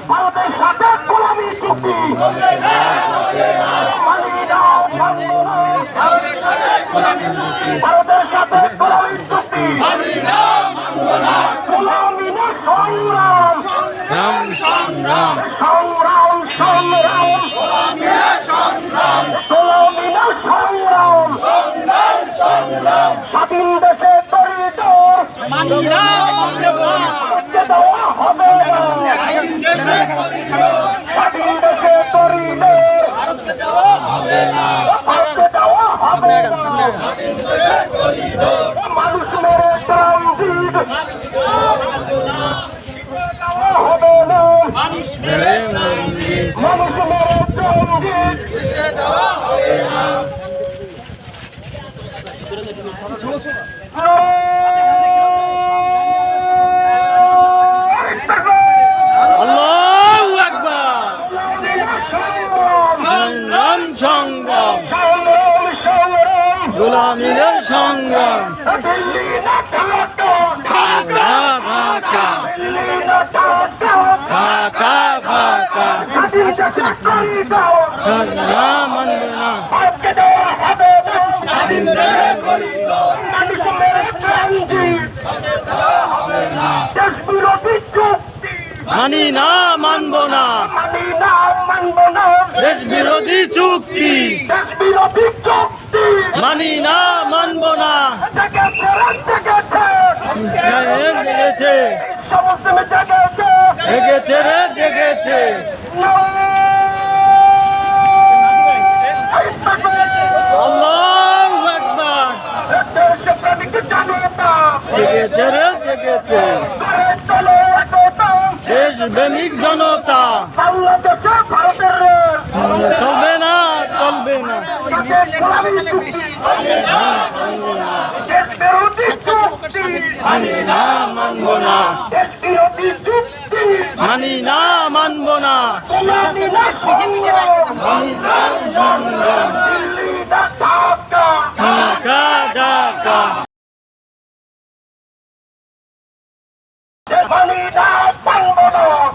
ভারতের সাথে গোলামি চুক্তি ভারতের সাথে গোলামি চুক্তি গোলামি না সংগ্রাম সংগ্রাম গোলামি না সংগ্রাম স্বাধীন দেশে দরিদ্র দেওয়া হবে না স্বাধীন দেশে দরিদ্র দেওয়া হবে না মানুষ মেরে ট্রানজিট দেওয়া হবে না মানুষ মেরে ট্রানজিট দেওয়া হবে না আল্লাহু আকবার সংগ্রাম গোলামীর সংগ্রাম ফাঁকা মানব না মানি না মানব না দেশ বিরোধী চুক্তি মানি না মানব না জেগেছে জেগেছে রে জেগেছে আল্লাহু আকবার জেগেছে রে জেগেছে দেশপ্রেমিক জনতা চলবে না চলবে না মানি না মানব না মানি না মানব না ঢাকা ঢাকা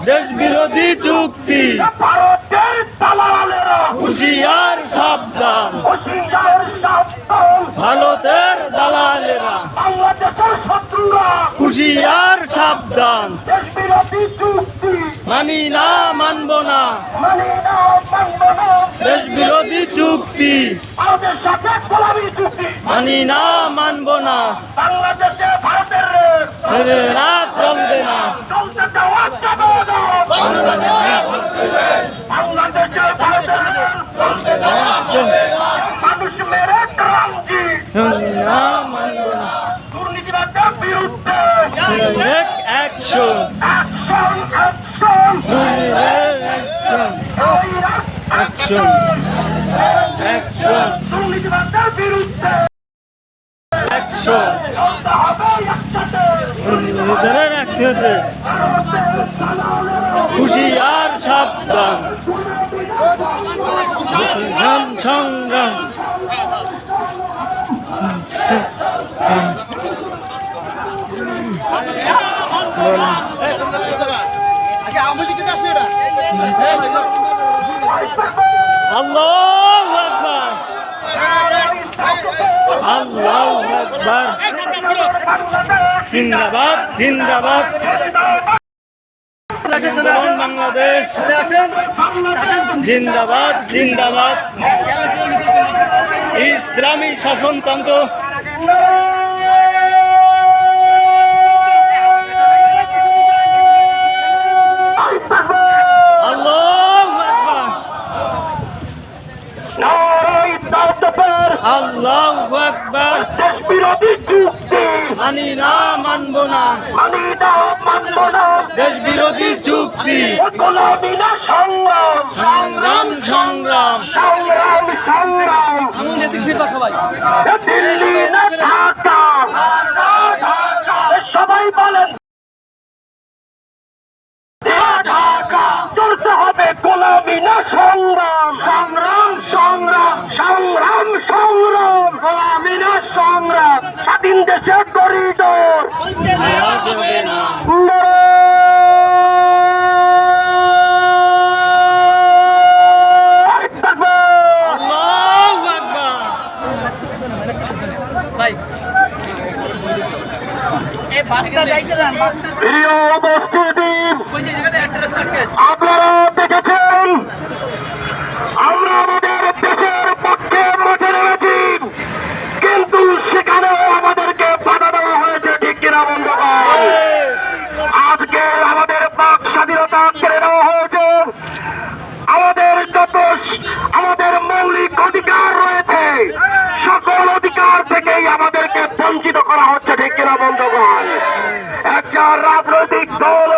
দেশ বিরোধী চুক্তি হুঁশিয়ার সাবধান ভারতের দালালেরা হুঁশিয়ার সাবধান মানি না মানব না দেশ বিরোধী চুক্তি মানি না মানব না রাত চলবে না মানুষ মেরে দুর্নীতিবাদের বিরুদ্ধে অ্যাকশন অ্যাকশন অ্যাকশন দুর্নীতিবাদের বিরুদ্ধে অ্যাকশন একসাথে হুঁশিয়ার সাবধান সংগ্রাম আল্লাহু আকবার আল্লাহু আকবার জিন্দাবাদ জিন্দাবাদ বাংলাদেশ জিন্দাবাদ জিন্দাবাদ ইসলামী শাসনতন্ত্র আল্লাহু আকবার আল্লাহু আকবার বিরোধী চুক্তি মানি না মানব না মানি না মানব মানবো না দেশ বিরোধী চুক্তি গোলামি না সংগ্রাম সংগ্রাম সংগ্রাম সংগ্রাম সংগ্রাম দিল্লি না ঢাকা সবাই বলেন ঢাকা চলতে হবে গোলামি না সংগ্রাম সংগ্রাম সংগ্রাম সংগ্রাম সংগ্রাম গোলামি না সংগ্রাম স্বাধীন দেশের করিডোর দেওয়া যাবে না আল্লাহু আকবার প্রিয় উপস্থিতি আপনারা দেখেছেন আমরা আমাদের দেশের পক্ষে মাঠে নেমেছি কিন্তু সেখানেও আমাদেরকে বাধা দেওয়া হয়েছে ঠিক কিনা বন্ধুগণ আজকে আমাদের বাক স্বাধীনতা কেড়ে নেওয়া হয়েছে আমাদের মৌলিক অধিকার রয়েছে সকল অধিকার থেকেই আমাদেরকে বঞ্চিত করা হচ্ছে ঠিক কিনা বন্ধুগণ একটা রাজনৈতিক দল